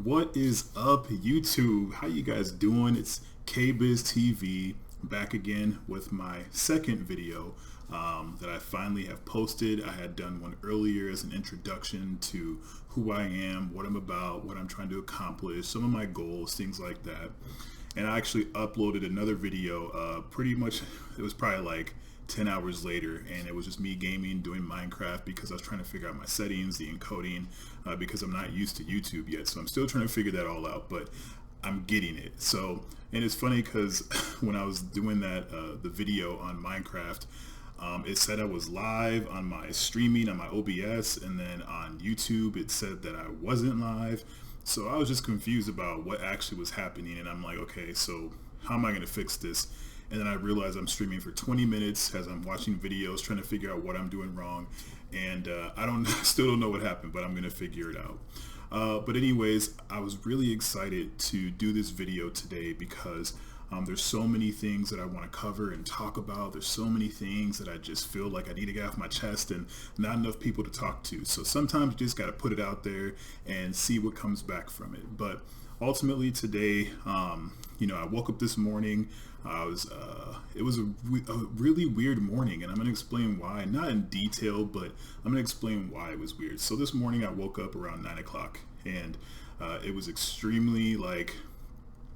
What is up, YouTube? How you guys doing? It's KBiz TV back again with my second video that I finally have posted. I had done one earlier as an introduction to who I am, what I'm about, what I'm trying to accomplish, some of my goals, things like that. And I actually uploaded another video pretty much, it was probably like 10 hours later, and it was just me gaming, doing Minecraft because I was trying to figure out my settings, the encoding, because I'm not used to YouTube yet. So I'm still trying to figure that all out, but I'm getting it. So, and it's funny because when I was doing that, the video on Minecraft, it said I was live on my streaming on my OBS, and then on YouTube it said that I wasn't live. So I was just confused about what actually was happening, and I'm like, okay, so how am I going to fix this? And then I realized I'm streaming for 20 minutes as I'm watching videos, trying to figure out what I'm doing wrong. And still don't know what happened, but I'm going to figure it out. But anyways, I was really excited to do this video today because there's so many things that I want to cover and talk about. There's so many things that I just feel like I need to get off my chest and not enough people to talk to. So sometimes you just got to put it out there and see what comes back from it. But ultimately today, I woke up this morning. It was a really weird morning, and I'm going to explain why, not in detail, but I'm going to explain why it was weird. So this morning I woke up around 9 o'clock, and it was extremely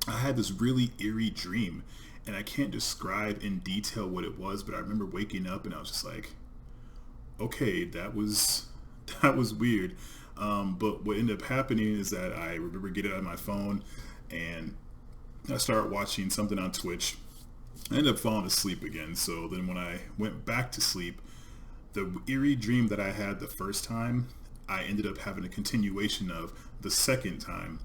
I had this really eerie dream, and I can't describe in detail what it was, but I remember waking up and I was just like, okay, that was weird. But what ended up happening is that I remember getting on my phone and I started watching something on Twitch. I ended up falling asleep again. So then when I went back to sleep, the eerie dream that I had the first time, I ended up having a continuation of the second time.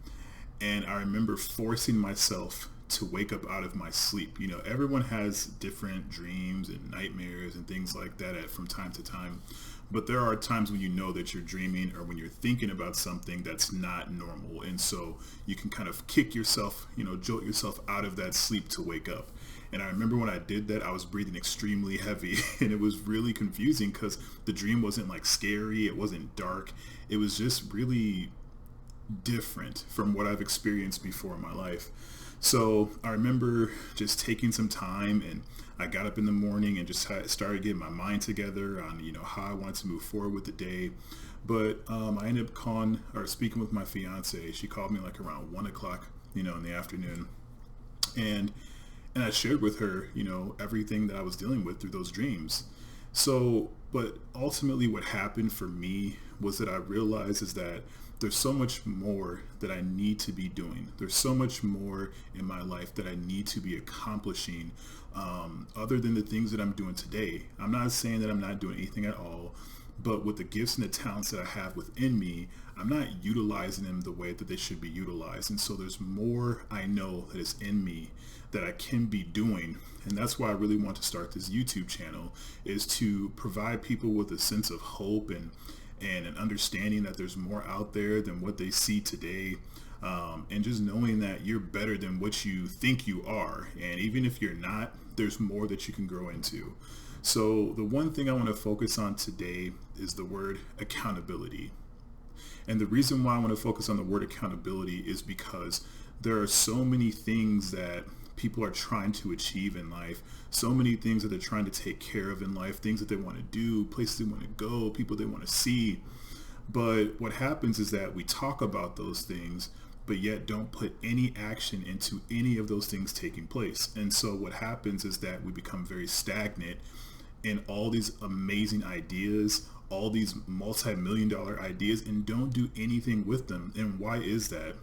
And I remember forcing myself to wake up out of my sleep. You know, everyone has different dreams and nightmares and things like that from time to time. But there are times when you know that you're dreaming or when you're thinking about something that's not normal. And so you can kind of kick yourself, jolt yourself out of that sleep to wake up. And I remember when I did that, I was breathing extremely heavy, and it was really confusing because the dream wasn't like scary. It wasn't dark. It was just really different from what I've experienced before in my life. So I remember just taking some time, and I got up in the morning and just started getting my mind together on how I wanted to move forward with the day. But I ended up speaking with my fiance. She called me like around 1 o'clock in the afternoon, and I shared with her everything that I was dealing with through those dreams. So, but ultimately what happened for me was that I realized is that there's so much more that I need to be doing. There's so much more in my life that I need to be accomplishing other than the things that I'm doing today. I'm not saying that I'm not doing anything at all, but with the gifts and the talents that I have within me, I'm not utilizing them the way that they should be utilized. And so there's more I know that is in me that I can be doing. And that's why I really want to start this YouTube channel, is to provide people with a sense of hope and an understanding that there's more out there than what they see today, and just knowing that you're better than what you think you are, and even if you're not, there's more that you can grow into. So the one thing I want to focus on today is the word accountability. And the reason why I want to focus on the word accountability is because there are so many things that people are trying to achieve in life, so many things that they're trying to take care of in life, things that they want to do, places they want to go, people they want to see. But what happens is that we talk about those things, but yet don't put any action into any of those things taking place. And so what happens is that we become very stagnant in all these amazing ideas, all these multi-million-dollar ideas, and don't do anything with them. And why is that?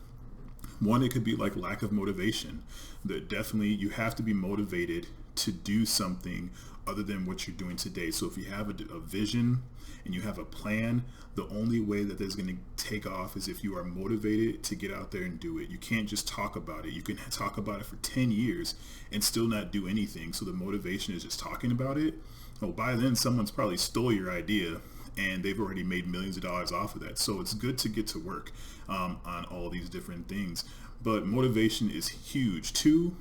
One, it could be like lack of motivation. That definitely you have to be motivated to do something other than what you're doing today. So if you have a vision and you have a plan, the only way that that's going to take off is if you are motivated to get out there and do it. You can't just talk about it. You can talk about it for 10 years and still not do anything. So the motivation is just talking about it. Well, by then someone's probably stole your idea and they've already made millions of dollars off of that. So it's good to get to work on all these different things. But motivation is huge. Two,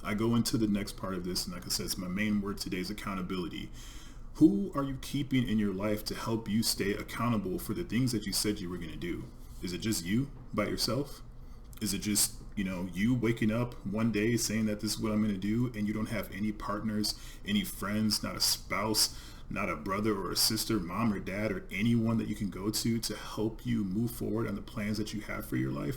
I go into the next part of this, and like I said, it's my main word today is accountability. Who are you keeping in your life to help you stay accountable for the things that you said you were going to do? Is it just you by yourself? Is it just, you waking up one day saying that this is what I'm going to do, and you don't have any partners, any friends, not a spouse, not a brother or a sister, mom or dad, or anyone that you can go to help you move forward on the plans that you have for your life?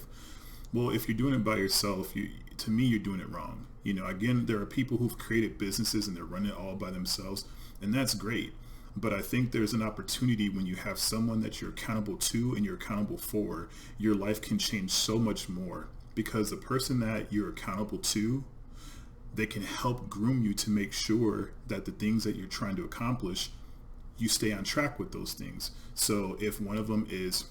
Well, if you're doing it by yourself, to me, you're doing it wrong. Again, there are people who've created businesses and they're running it all by themselves, and that's great. But I think there's an opportunity when you have someone that you're accountable to and you're accountable for, your life can change so much more, because the person that you're accountable to, they can help groom you to make sure that the things that you're trying to accomplish, you stay on track with those things. So if one of them is,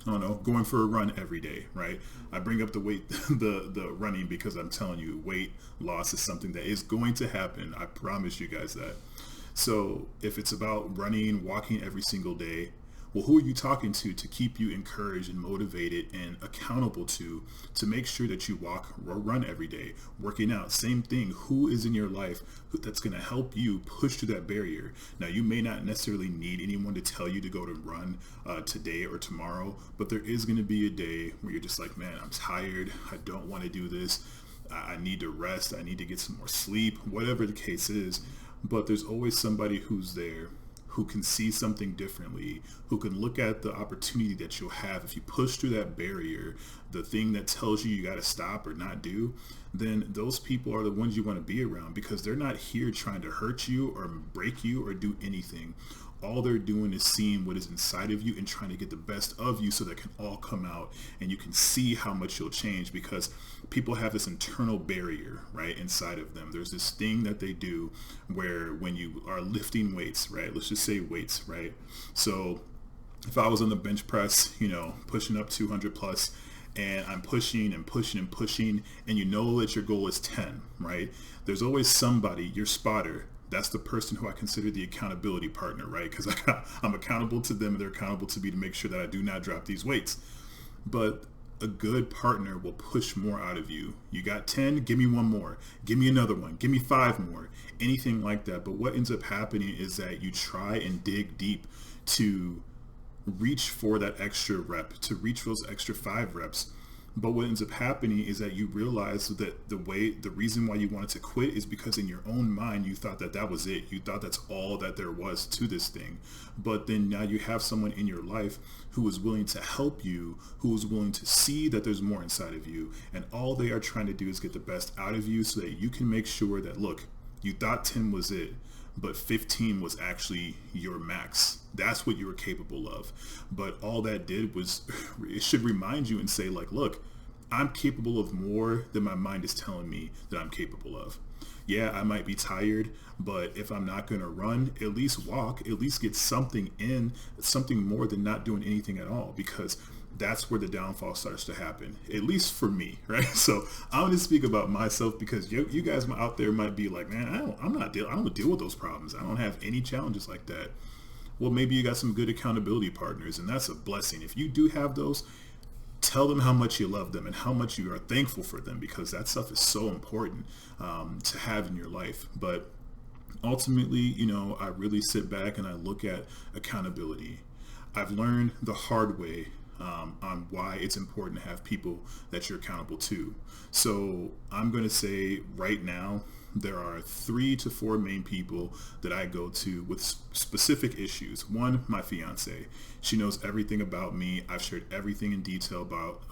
I don't know, going for a run every day, right? I bring up the weight, the running, because I'm telling you, weight loss is something that is going to happen. I promise you guys that. So if it's about running, walking every single day, well, who are you talking to keep you encouraged and motivated and accountable to make sure that you walk or run every day? Working out, same thing. Who is in your life that's going to help you push through that barrier? Now, you may not necessarily need anyone to tell you to go to run today or tomorrow, but there is going to be a day where you're just like, man, I'm tired. I don't want to do this. I need to rest. I need to get some more sleep, whatever the case is. But there's always somebody who's there who can see something differently, who can look at the opportunity that you'll have if you push through that barrier, the thing that tells you got to stop or not do. Then those people are the ones you want to be around, because they're not here trying to hurt you or break you or do anything. All they're doing is seeing what is inside of you and trying to get the best of you so that can all come out and you can see how much you'll change, because people have this internal barrier, right, inside of them. There's this thing that they do where when you are lifting weights, right, let's just say weights, right? So if I was on the bench press, pushing up 200 plus, and I'm pushing and pushing and pushing, and you know that your goal is 10, right? There's always somebody, your spotter, that's the person who I consider the accountability partner, right? Because I'm accountable to them and they're accountable to me to make sure that I do not drop these weights. But a good partner will push more out of you. You got 10, give me one more. Give me another one. Give me 5 more. Anything like that. But what ends up happening is that you try and dig deep to reach for that extra rep, to reach those extra 5 reps. But what ends up happening is that you realize that the reason why you wanted to quit is because in your own mind you thought that was it. You thought that's all that there was to this thing. But then now you have someone in your life who is willing to help you, who is willing to see that there's more inside of you, and all they are trying to do is get the best out of you so that you can make sure that, look, you thought 10 was it, but 15 was actually your max. That's what you were capable of. But all that did was, it should remind you and say, like, look, I'm capable of more than my mind is telling me that I'm capable of. Yeah, I might be tired, but if I'm not going to run, at least walk, at least get something in, something more than not doing anything at all, because that's where the downfall starts to happen, at least for me, right? So I'm going to speak about myself, because you guys out there might be like, man, I don't deal with those problems. I don't have any challenges like that. Well, maybe you got some good accountability partners, and that's a blessing. If you do have those, tell them how much you love them and how much you are thankful for them, because that stuff is so important to have in your life. But ultimately, I really sit back and I look at accountability. I've learned the hard way on why it's important to have people that you're accountable to. So I'm going to say right now, there are 3 to 4 main people that I go to with specific issues. One, my fiance. She knows everything about me. I've shared everything in detail about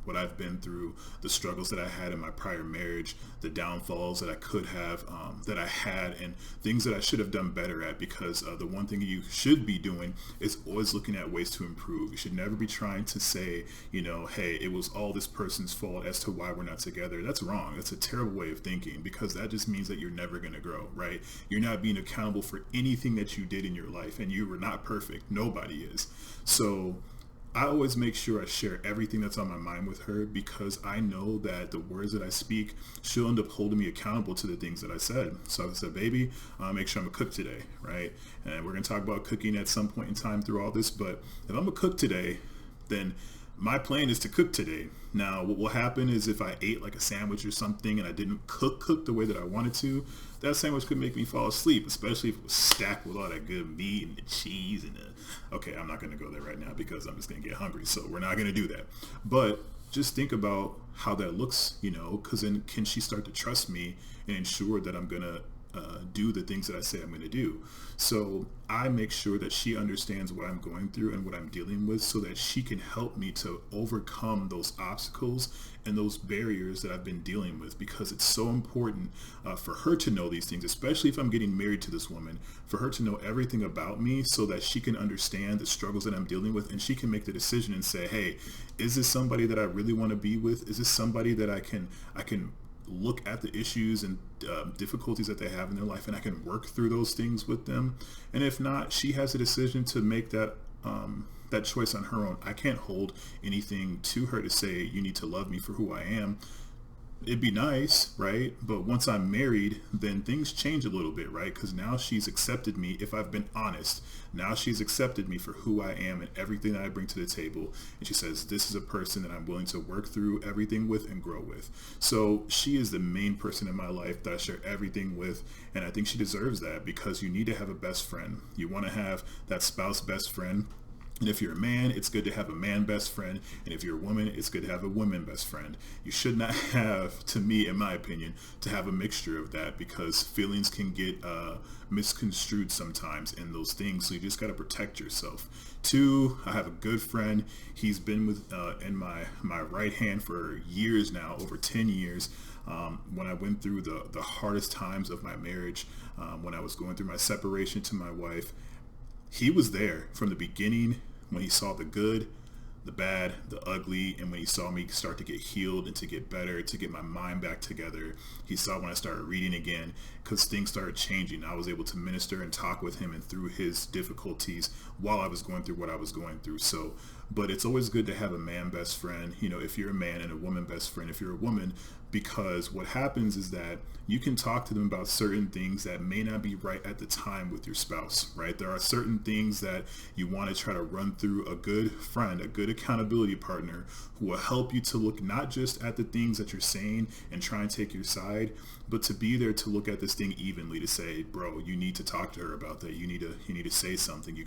what I've been through, the struggles that I had in my prior marriage, the downfalls that I could have, that I had, and things that I should have done better at, because the one thing you should be doing is always looking at ways to improve. You should never be trying to say, hey, it was all this person's fault as to why we're not together. That's wrong. That's a terrible way of thinking, because that just means that you're never going to grow, right? You're not being accountable for anything that you did in your life, and you were not perfect. Nobody is. So I always make sure I share everything that's on my mind with her, because I know that the words that I speak, she'll end up holding me accountable to the things that I said. So I said, baby, make sure I'm a cook today, right? And we're going to talk about cooking at some point in time through all this, but if I'm a cook today, then my plan is to cook today. Now, what will happen is if I ate like a sandwich or something and I didn't cook the way that I wanted to, that sandwich could make me fall asleep, especially if it was stacked with all that good meat and the cheese and okay, I'm not going to go there right now because I'm just going to get hungry. So we're not going to do that. But just think about how that looks, because then can she start to trust me and ensure that I'm going to do the things that I say I'm going to do. So I make sure that she understands what I'm going through and what I'm dealing with so that she can help me to overcome those obstacles and those barriers that I've been dealing with, because it's so important for her to know these things, especially if I'm getting married to this woman, for her to know everything about me so that she can understand the struggles that I'm dealing with, and she can make the decision and say, hey, is this somebody that I really want to be with? Is this somebody that I can look at the issues and difficulties that they have in their life and I can work through those things with them? And if not, she has a decision to make that choice on her own. I can't hold anything to her to say, you need to love me for who I am. It'd be nice, right? But once I'm married, then things change a little bit, right? Because now she's accepted me. If I've been honest, now she's accepted me for who I am and everything that I bring to the table. And she says, this is a person that I'm willing to work through everything with and grow with. So she is the main person in my life that I share everything with. And I think she deserves that, because you need to have a best friend. You want to have that spouse best friend. And if you're a man, it's good to have a man best friend. And if you're a woman, it's good to have a woman best friend. You should not have, to me, in my opinion, to have a mixture of that, because feelings can get misconstrued sometimes in those things. So you just got to protect yourself. 2, I have a good friend. He's been with in my right hand for years now, over 10 years. When I went through the hardest times of my marriage, when I was going through my separation to my wife, he was there from the beginning, when he saw the good, the bad, the ugly, and when he saw me start to get healed and to get better, to get my mind back together. He saw when I started reading again, because things started changing. I was able to minister and talk with him and through his difficulties while I was going through what I was going through. So, but it's always good to have a man best friend, if you're a man, and a woman best friend if you're a woman, because what happens is that you can talk to them about certain things that may not be right at the time with your spouse, right? There are certain things that you want to try to run through a good friend, a good accountability partner, who will help you to look not just at the things that you're saying and try and take your side, but to be there to look at this thing evenly, to say, bro, you need to talk to her about that. You need to say something.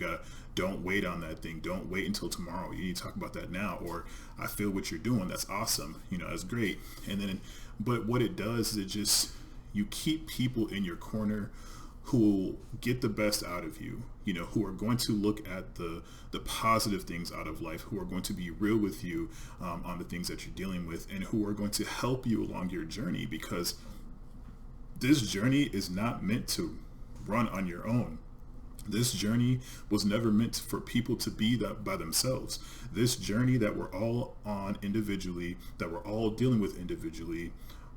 Don't wait on that thing. Don't wait until tomorrow. You need to talk about that now. Or, I feel what you're doing. That's awesome. That's great. And then, but what it does is you keep people in your corner who will get the best out of you, who are going to look at the positive things out of life, who are going to be real with you on the things that you're dealing with, and who are going to help you along your journey, because this journey is not meant to run on your own. This journey was never meant for people to be that by themselves. This journey that we're all on individually, that we're all dealing with individually,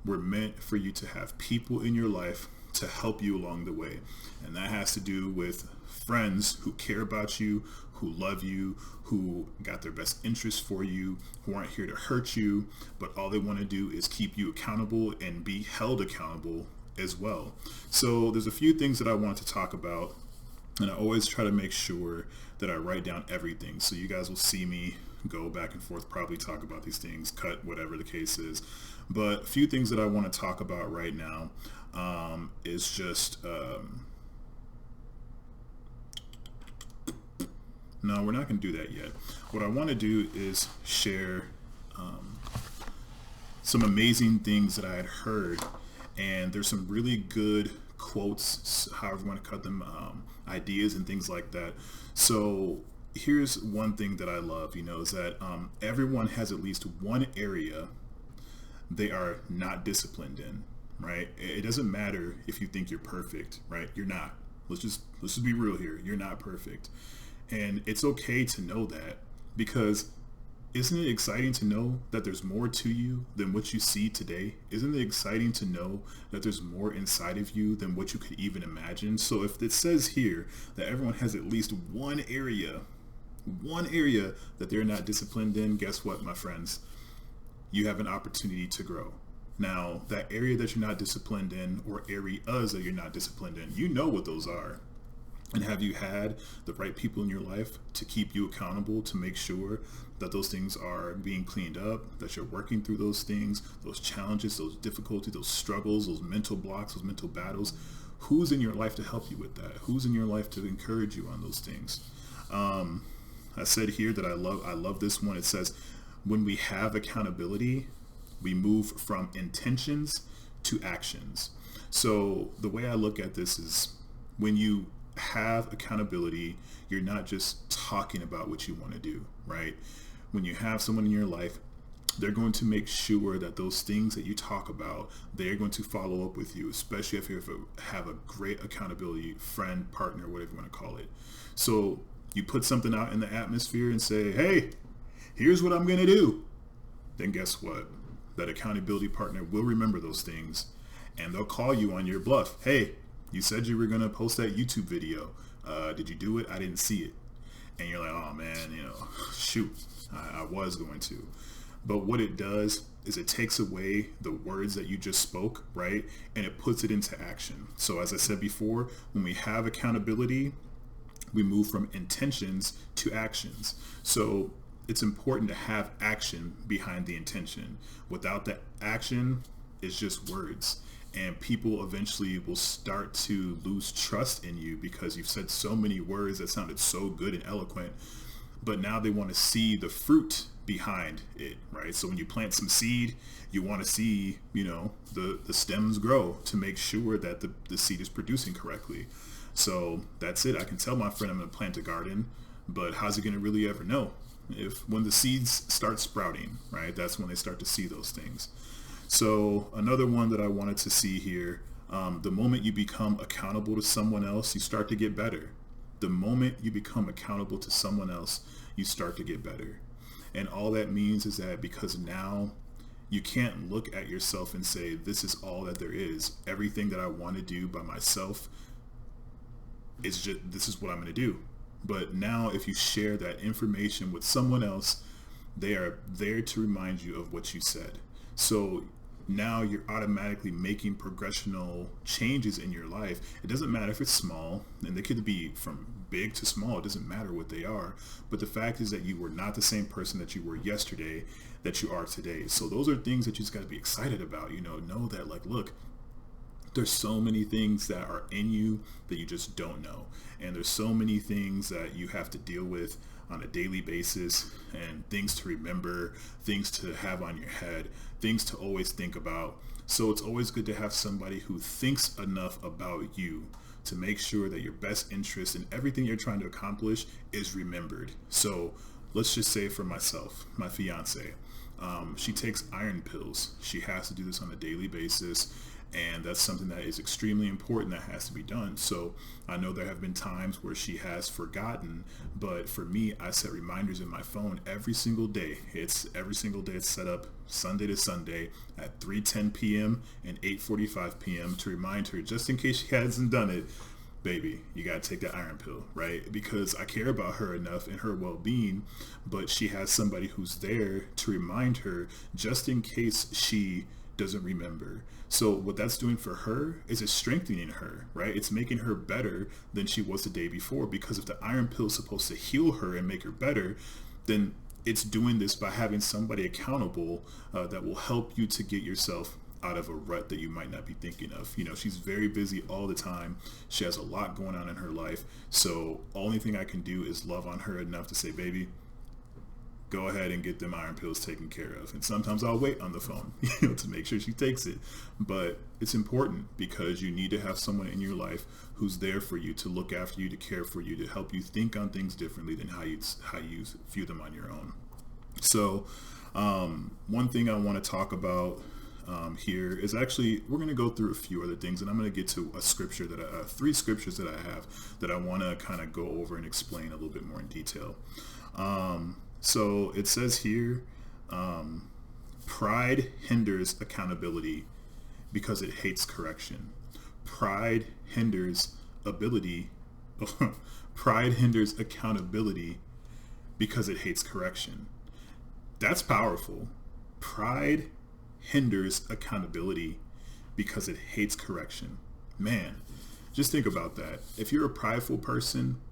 were meant for you to have people in your life to help you along the way. And that has to do with friends who care about you, who love you, who got their best interests for you, who aren't here to hurt you, but all they want to do is keep you accountable and be held accountable as well. So there's a few things that I want to talk about, and I always try to make sure that I write down everything. So you guys will see me go back and forth, probably talk about these things, cut, whatever the case is. But a few things that I want to talk about right now is just, no, we're not going to do that yet. What I want to do is share some amazing things that I had heard, and there's some really good quotes, however you want to cut them, ideas and things like that. So here's one thing that I love, is that everyone has at least one area they are not disciplined in, right? It doesn't matter if you think you're perfect, right? You're not. Let's just be real here. You're not perfect. And it's okay to know that, because isn't it exciting to know that there's more to you than what you see today? Isn't it exciting to know that there's more inside of you than what you could even imagine? So if it says here that everyone has at least one area that they're not disciplined in, guess what, my friends? You have an opportunity to grow. Now, that area that you're not disciplined in, or areas that you're not disciplined in, you know what those are. And have you had the right people in your life to keep you accountable, to make sure that those things are being cleaned up, that you're working through those things, those challenges, those difficulties, those struggles, those mental blocks, those mental battles? Who's in your life to help you with that? Who's in your life to encourage you on those things? I said here that I love this one. It says, when we have accountability, we move from intentions to actions. So the way I look at this is when you have accountability, you're not just talking about what you want to do, right? When you have someone in your life, they're going to make sure that those things that you talk about, they're going to follow up with you, especially if you have a great accountability friend, partner, whatever you want to call it. So you put something out in the atmosphere and say, hey, here's what I'm going to do. Then guess what? That accountability partner will remember those things, and they'll call you on your bluff. Hey, you said you were going to post that YouTube video. Did you do it? I didn't see it. And you're like, oh man, shoot, I was going to. But what it does is it takes away the words that you just spoke, right? And it puts it into action. So as I said before, when we have accountability, we move from intentions to actions. So it's important to have action behind the intention. Without the action, it's just words. And people eventually will start to lose trust in you because you've said so many words that sounded so good and eloquent, but now they want to see the fruit behind it, right? So when you plant some seed, you want to see, the stems grow to make sure that the seed is producing correctly. So that's it. I can tell my friend I'm going to plant a garden, but how's he going to really ever know? When the seeds start sprouting, right? That's when they start to see those things. So another one that I wanted to see here, the moment you become accountable to someone else, you start to get better. The moment you become accountable to someone else, you start to get better. And all that means is that because now you can't look at yourself and say, this is all that there is. Everything that I want to do by myself is just, this is what I'm going to do. But now if you share that information with someone else, they are there to remind you of what you said. So now you're automatically making progressional changes in your life. It doesn't matter if it's small, and they could be from big to small. It doesn't matter what they are. But the fact is that you were not the same person that you were yesterday that you are today. So those are things that you just got to be excited about. Know that, like, look, there's so many things that are in you that you just don't know. And there's so many things that you have to deal with on a daily basis, and things to remember, things to have on your head, things to always think about. So it's always good to have somebody who thinks enough about you to make sure that your best interest in everything you're trying to accomplish is remembered. So let's just say for myself, my fiance, she takes iron pills. She has to do this on a daily basis. And that's something that is extremely important that has to be done. So I know there have been times where she has forgotten, but for me, I set reminders in my phone every single day. It's set up Sunday to Sunday at 3:10 p.m. and 8:45 p.m. to remind her, just in case she hasn't done it, baby, you got to take that iron pill, right? Because I care about her enough and her well-being, but she has somebody who's there to remind her just in case she doesn't remember. So what that's doing for her is it's strengthening her, right? It's making her better than she was the day before, because if the iron pill is supposed to heal her and make her better, then it's doing this by having somebody accountable that will help you to get yourself out of a rut that you might not be thinking of. She's very busy all the time. She has a lot going on in her life. So only thing I can do is love on her enough to say, baby, go ahead and get them iron pills taken care of. And sometimes I'll wait on the phone, to make sure she takes it. But it's important because you need to have someone in your life who's there for you, to look after you, to care for you, to help you think on things differently than how you view them on your own. So one thing I want to talk about here is actually, we're going to go through a few other things, and I'm going to get to a scripture three scriptures that I have that I want to kind of go over and explain a little bit more in detail. So it says here, pride hinders accountability because it hates correction. Pride hinders pride hinders accountability because it hates correction. That's powerful. Pride hinders accountability because it hates correction. Man, just think about that. If you're a prideful person,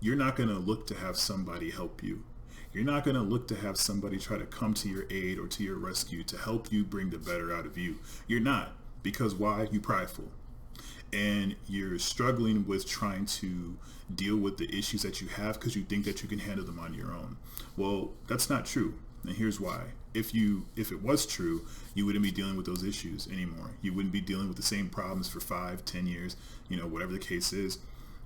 you're not going to look to have somebody help you. You're not going to look to have somebody try to come to your aid or to your rescue to help you bring the better out of you. You're not. Because why? You're prideful. And you're struggling with trying to deal with the issues that you have because you think that you can handle them on your own. Well, that's not true. And here's why. If it was true, you wouldn't be dealing with those issues anymore. You wouldn't be dealing with the same problems for 5, 10 years, whatever the case is.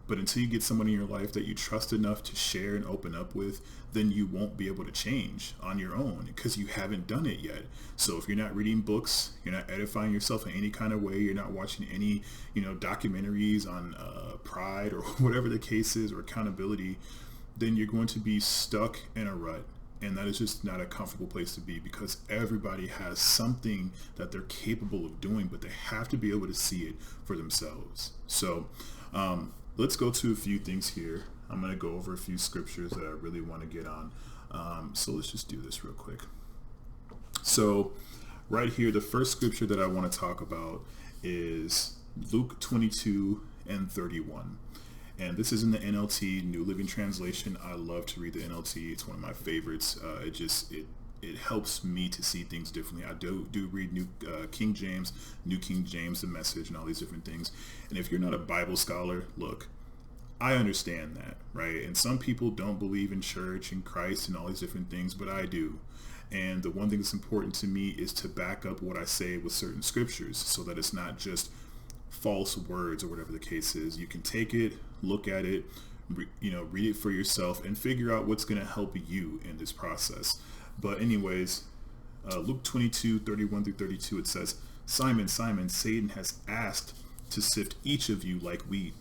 But until you get someone in your life that you trust enough to share and open up with, then you won't be able to change on your own because you haven't done it yet. So if you're not reading books, you're not edifying yourself in any kind of way, you're not watching any, documentaries on pride or whatever the case is, or accountability, then you're going to be stuck in a rut. And that is just not a comfortable place to be, because everybody has something that they're capable of doing, but they have to be able to see it for themselves. So let's go to a few things here. I'm going to go over a few scriptures that I really want to get on. So let's just do this real quick. So right here, the first scripture that I want to talk about is Luke 22:31. And this is in the NLT, New Living Translation. I love to read the NLT. It's one of my favorites. It helps me to see things differently. I do read New King James, the Message, and all these different things. And if you're not a Bible scholar, look, I understand that, right? And some people don't believe in church and Christ and all these different things, but I do. And the one thing that's important to me is to back up what I say with certain scriptures, so that it's not just false words or whatever the case is. You can take it, look at it, read it for yourself, and figure out what's going to help you in this process. But anyways, Luke 22:31-32, it says, "Simon, Simon, Satan has asked to sift each of you like wheat,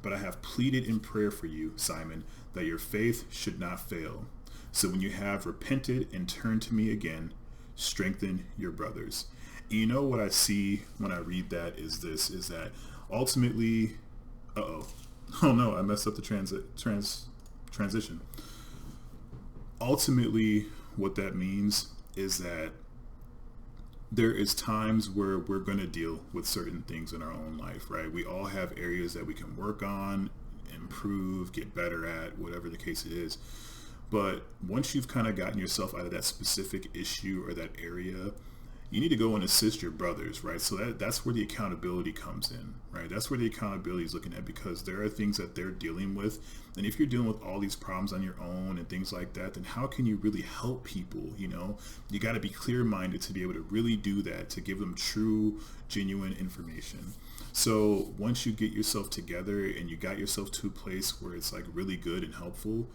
but I have pleaded in prayer for you, Simon, that your faith should not fail. So when you have repented and turned to me again, strengthen your brothers." You know what I see when I read that is that ultimately, oh no, I messed up the transition. Ultimately, what that means is that there is times where we're going to deal with certain things in our own life, right? We all have areas that we can work on, improve, get better at, whatever the case it is. But once you've kind of gotten yourself out of that specific issue or that area, you need to go and assist your brothers, right? So that's where the accountability comes in, right? That's where the accountability is looking at, because there are things that they're dealing with. And if you're dealing with all these problems on your own and things like that, then how can you really help people? You got to be clear-minded to be able to really do that, to give them true, genuine information. So once you get yourself together and you got yourself to a place where it's like really good and helpful,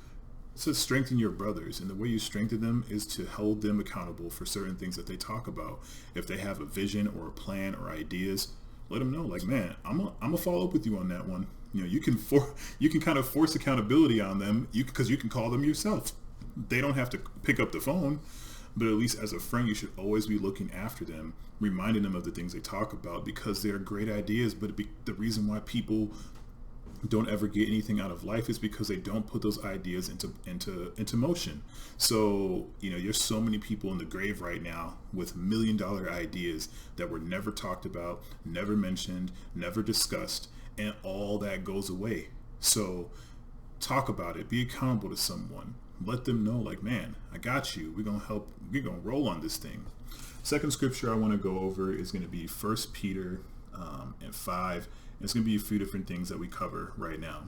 to strengthen your brothers. And the way you strengthen them is to hold them accountable for certain things that they talk about. If they have a vision or a plan or ideas, let them know, like, man, I'm gonna follow up with you on that one. You can kind of force accountability on them, because you can call them yourself. They don't have to pick up the phone, but at least as a friend, you should always be looking after them, reminding them of the things they talk about, because they're great ideas. But the reason why people don't ever get anything out of life is because they don't put those ideas into motion. So there's so many people in the grave right now with $1 million ideas that were never talked about, never mentioned, never discussed, and all that goes away. So talk about it, be accountable to someone, let them know, like, man, I got you, we're gonna roll on this thing. Second scripture I want to go over is going to be 1 Peter 5. It's going to be a few different things that we cover right now.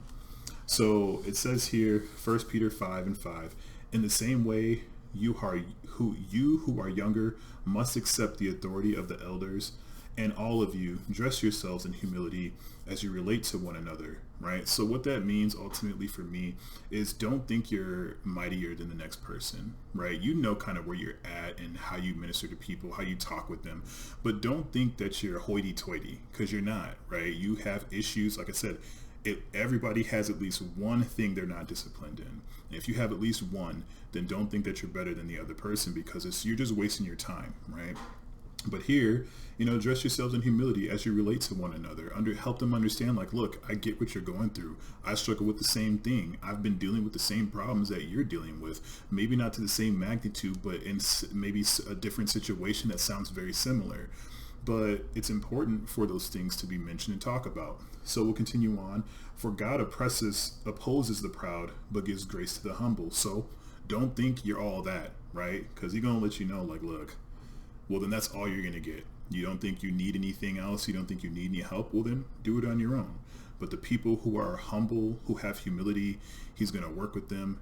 So it says here, 1 Peter 5:5, "In the same way, you who are younger must accept the authority of the elders, and all of you dress yourselves in humility as you relate to one another," right? So what that means ultimately for me is, don't think you're mightier than the next person, right? You know kind of where you're at and how you minister to people, how you talk with them, but don't think that you're hoity-toity, because you're not, right? You have issues. Like I said, everybody has at least one thing they're not disciplined in. And if you have at least one, then don't think that you're better than the other person, because you're just wasting your time, right? But here, dress yourselves in humility as you relate to one another. Help them understand, like, look, I get what you're going through. I struggle with the same thing. I've been dealing with the same problems that you're dealing with. Maybe not to the same magnitude, but in maybe a different situation that sounds very similar. But it's important for those things to be mentioned and talked about. So we'll continue on. "For God opposes the proud, but gives grace to the humble." So don't think you're all that, right? Because He's going to let you know, like, look, well, then that's all you're going to get. You don't think you need anything else? You don't think you need any help? Well, then do it on your own. But the people who are humble, who have humility, he's going to work with them,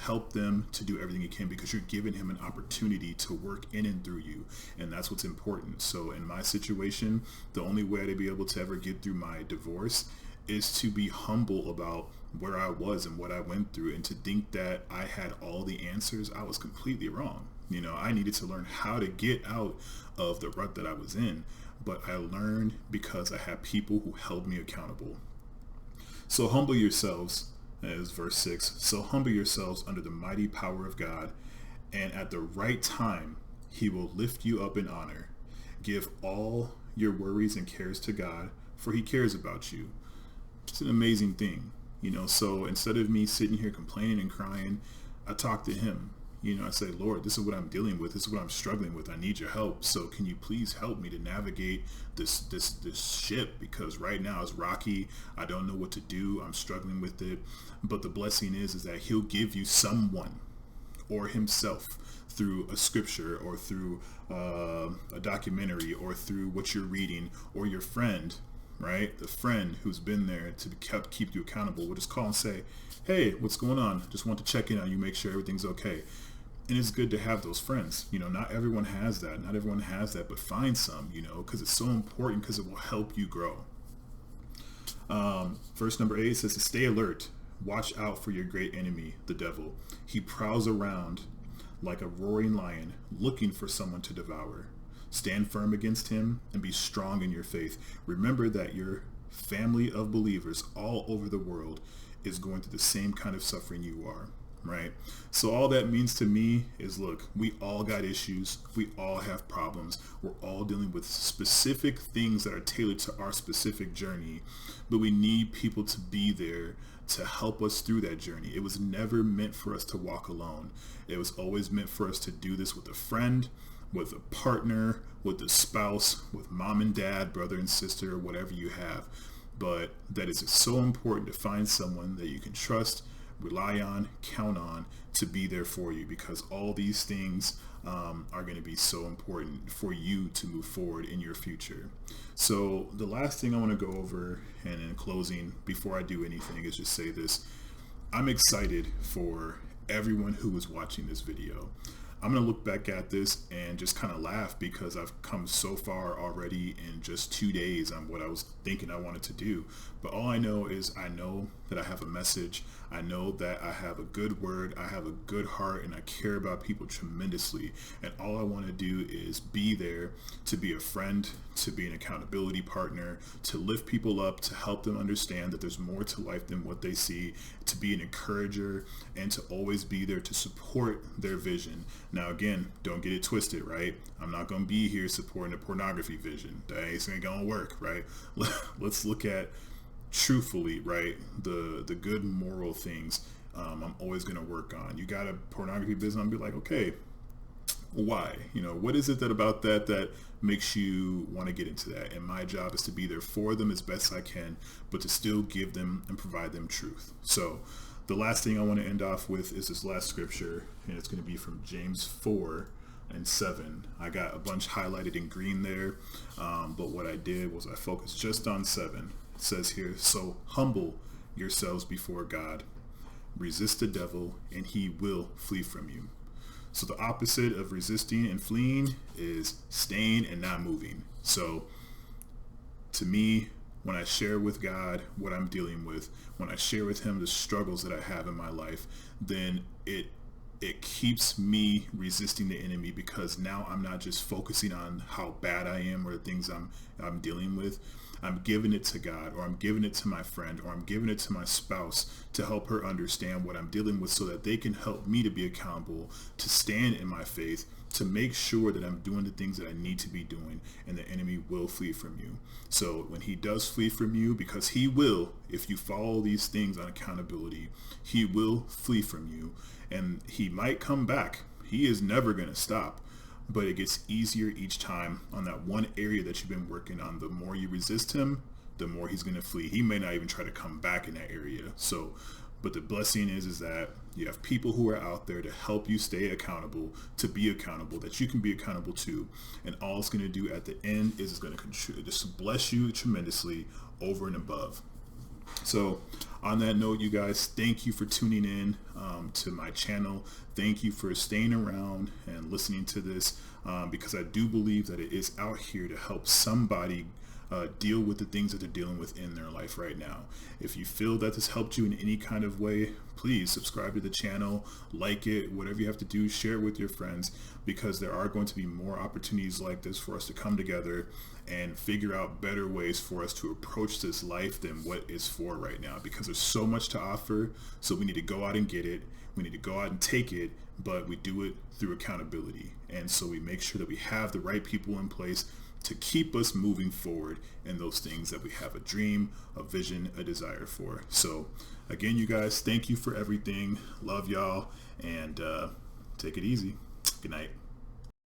help them to do everything he can, because you're giving him an opportunity to work in and through you. And that's what's important. So in my situation, the only way to be able to ever get through my divorce is to be humble about where I was and what I went through, and to think that I had all the answers. I was completely wrong. I needed to learn how to get out of the rut that I was in, but I learned because I had people who held me accountable. So humble yourselves, as verse 6, so humble yourselves under the mighty power of God, and at the right time he will lift you up in honor. Give all your worries and cares to God, for he cares about you. It's an amazing thing. So instead of me sitting here complaining and crying, I talk to him. I say, Lord, this is what I'm dealing with. This is what I'm struggling with. I need your help. So can you please help me to navigate this ship? Because right now it's rocky. I don't know what to do. I'm struggling with it. But the blessing is that he'll give you someone, or himself, through a scripture, or through a documentary, or through what you're reading, or your friend, right? The friend who's been there to keep you accountable will just call and say, hey, what's going on? Just want to check in on you, make sure everything's okay. And it's good to have those friends. Not everyone has that. Not everyone has that, but find some, because it's so important, because it will help you grow. Verse number 8 says to stay alert. Watch out for your great enemy, the devil. He prowls around like a roaring lion, looking for someone to devour. Stand firm against him and be strong in your faith. Remember that your family of believers all over the world is going through the same kind of suffering you are, right? So all that means to me is, look, we all got issues. We all have problems. We're all dealing with specific things that are tailored to our specific journey, but we need people to be there to help us through that journey. It was never meant for us to walk alone. It was always meant for us to do this with a friend, with a partner, with a spouse, with mom and dad, brother and sister, whatever you have. But that is so important to find someone that you can trust, rely on, count on to be there for you, because all these things are going to be so important for you to move forward in your future. So the last thing I want to go over, and in closing, before I do anything, is just say this. I'm excited for everyone who is watching this video. I'm going to look back at this and just kind of laugh, because I've come so far already in just 2 days on what I was thinking I wanted to do. But all I know is I know that I have a message. I know that I have a good word. I have a good heart, and I care about people tremendously. And all I want to do is be there to be a friend, to be an accountability partner, to lift people up, to help them understand that there's more to life than what they see, to be an encourager, and to always be there to support their vision. Now, again, don't get it twisted, right? I'm not going to be here supporting a pornography vision. That ain't going to work, right? Let's look at truthfully, right, the good moral things. I'm always going to work on. You got a pornography business, I'm be like, okay, why? What is it about that makes you want to get into that? And my job is to be there for them as best I can, but to still give them and provide them truth. So the last thing I want to end off with is this last scripture, and it's going to be from James 4:7. I got a bunch highlighted in green there, but what I did was I focused just on 7. It says here, so humble yourselves before God, resist the devil, and he will flee from you. So the opposite of resisting and fleeing is staying and not moving. So to me, when I share with God what I'm dealing with, when I share with him the struggles that I have in my life, then it keeps me resisting the enemy, because now I'm not just focusing on how bad I am or the things I'm dealing with. I'm giving it to God, or I'm giving it to my friend, or I'm giving it to my spouse to help her understand what I'm dealing with, so that they can help me to be accountable, to stand in my faith, to make sure that I'm doing the things that I need to be doing, and the enemy will flee from you. So when he does flee from you, because he will, if you follow these things on accountability, he will flee from you, and he might come back. He is never going to stop. But it gets easier each time on that one area that you've been working on. The more you resist him, the more he's going to flee. He may not even try to come back in that area. So But the blessing is that you have people who are out there to help you stay accountable, to be accountable, that you can be accountable to. And all it's going to do at the end is it's going to just bless you tremendously over and above. So on that note, you guys, thank you for tuning in to my channel. Thank you for staying around and listening to this, because I do believe that it is out here to help somebody deal with the things that they're dealing with in their life right now. If you feel that this helped you in any kind of way, please subscribe to the channel, like it, whatever you have to do, share it with your friends, because there are going to be more opportunities like this for us to come together and figure out better ways for us to approach this life than what it's for right now, because there's so much to offer. So we need to go out and get it. We need to go out and take it, but we do it through accountability. And so we make sure that we have the right people in place to keep us moving forward in those things that we have a dream, a vision, a desire for. So again, you guys, thank you for everything. Love y'all, and take it easy. Good night.